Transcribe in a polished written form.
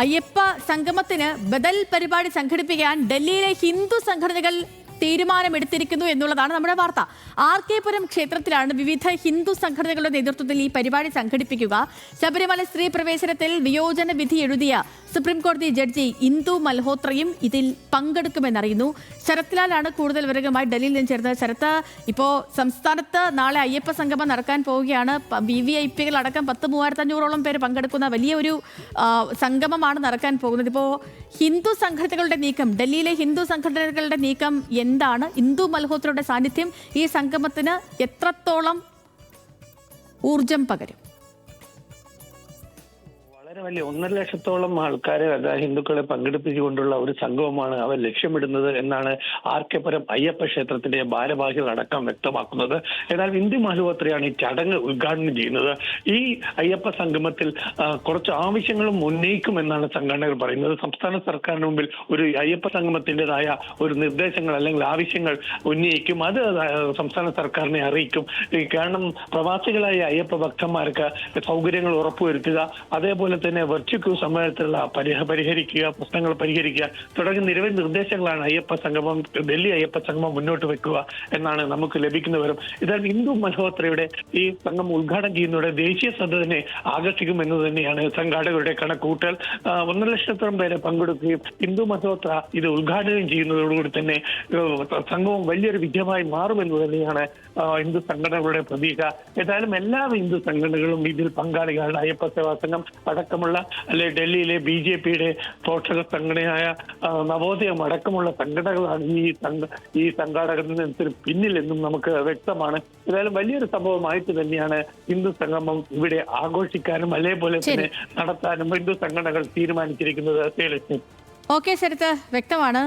അയ്യപ്പ സംഗമത്തിന് ബദൽ പരിപാടി സംഘടിപ്പിക്കാൻ ഡൽഹിയിലെ ഹിന്ദു സംഘടനകൾ തീരുമാനമെടുത്തിരിക്കുന്നു എന്നുള്ളതാണ് നമ്മുടെ വാർത്ത. RK പുരം ക്ഷേത്രത്തിലാണ് വിവിധ ഹിന്ദു സംഘടനകളുടെ നേതൃത്വത്തിൽ ഈ പരിപാടി സംഘടിപ്പിക്കുക. ശബരിമല സ്ത്രീ പ്രവേശനത്തിൽ വിയോജന വിധി എഴുതിയ സുപ്രീം കോടതി ജഡ്ജി ഇന്ദു മൽഹോത്രയും ഇതിൽ പങ്കെടുക്കുമെന്നറിയുന്നു. ശരത്ലാലാണ് കൂടുതൽ വിവരങ്ങളുമായി ഡൽഹിയിൽ നിന്ന് ചേർന്നത്. ശരത്ത്, ഇപ്പോൾ സംസ്ഥാനത്ത് നാളെ അയ്യപ്പ സംഗമം നടക്കാൻ പോവുകയാണ്. VVIPകൾ അടക്കം 10,3500ഓളം പേര് പങ്കെടുക്കുന്ന വലിയ ഒരു സംഗമമാണ് നടക്കാൻ പോകുന്നത്. ഇപ്പോൾ ഹിന്ദു സംഘടനകളുടെ നീക്കം, ഡൽഹിയിലെ ഹിന്ദു സംഘടനകളുടെ നീക്കം എന്താണ്? ഇന്ദു മൽഹോത്രയുടെ സാന്നിധ്യം ഈ സംഗമത്തിന് എത്രത്തോളം ഊർജം പകരും? വളരെ വലിയ 1.5 ലക്ഷത്തോളം ആൾക്കാരെ ഹിന്ദുക്കളെ പങ്കെടുപ്പിച്ചുകൊണ്ടുള്ള ഒരു സംഗമമാണ് അവർ ലക്ഷ്യമിടുന്നത് എന്നാണ് RK പുരം അയ്യപ്പ ക്ഷേത്രത്തിന്റെ ഭാരവാഹികൾ അടക്കം വ്യക്തമാക്കുന്നത്. എന്നാൽ ഇന്ദു മൽഹോത്രയാണ് ഈ ചടങ്ങ് ഉദ്ഘാടനം ചെയ്യുന്നത്. ഈ അയ്യപ്പ സംഗമത്തിൽ കുറച്ച് ആവശ്യങ്ങളും ഉന്നയിക്കുമെന്നാണ് സംഘടനകൾ പറയുന്നത്. സംസ്ഥാന സർക്കാരിന് മുമ്പിൽ ഒരു അയ്യപ്പ സംഗമത്തിൻ്റെതായ ഒരു നിർദ്ദേശങ്ങൾ അല്ലെങ്കിൽ ആവശ്യങ്ങൾ ഉന്നയിക്കും. അത് സംസ്ഥാന സർക്കാരിനെ അറിയിക്കും. കാരണം പ്രവാസികളായ അയ്യപ്പ ഭക്തന്മാർക്ക് സൗകര്യങ്ങൾ ഉറപ്പുവരുത്തുക, അതേപോലെ തന്നെ വെർച്വൽ സമ്മേളനത്തിലുള്ള പരിഹരിക്കുക, പ്രശ്നങ്ങൾ പരിഹരിക്കുക തുടങ്ങിയ നിരവധി നിർദ്ദേശങ്ങളാണ് ഡൽഹി അയ്യപ്പ സംഗമം മുന്നോട്ട് വെക്കുക എന്നാണ് നമുക്ക് ലഭിക്കുന്ന വിവരം. ഇതാണ് ഇന്ദു മൽഹോത്രയുടെ ഈ സംഗമം ഉദ്ഘാടനം ചെയ്യുന്നതോടെ ദേശീയ ശ്രദ്ധനെ ആകർഷിക്കുമെന്ന് തന്നെയാണ് സംഘാടകരുടെ കണക്കൂട്ടൽ. 1.5 ലക്ഷത്തോളം പേരെ പങ്കെടുക്കുകയും ഇന്ദു മൽഹോത്ര ഇത് ഉദ്ഘാടനം ചെയ്യുന്നതോടുകൂടി തന്നെ സംഗമം വലിയൊരു വിജയമായി മാറുമെന്ന് തന്നെയാണ് ഹിന്ദു സംഘടനകളുടെ പ്രതീക്ഷ. ഏതായാലും എല്ലാ ഹിന്ദു സംഘടനകളും ഇതിൽ പങ്കാളികളാണ്. അയ്യപ്പ സേവാ സംഘം അടക്കമുള്ള അല്ലെങ്കിൽ ഡൽഹിയിലെ BJPയുടെ പോഷക സംഘടനയായ നവോദയം അടക്കമുള്ള സംഘടനകളാണ് ഈ സംഘാടകത്തിന് പിന്നിലെന്നും നമുക്ക് വ്യക്തമാണ്. ഏതായാലും വലിയൊരു സംഭവമായിട്ട് തന്നെയാണ് ഹിന്ദു സംഗമം ഇവിടെ ആഘോഷിക്കാനും അതേപോലെ തന്നെ നടത്താനും ഹിന്ദു സംഘടനകൾ തീരുമാനിച്ചിരിക്കുന്നത്. ഓക്കെ ശരത്ത്, വ്യക്തമാണ്.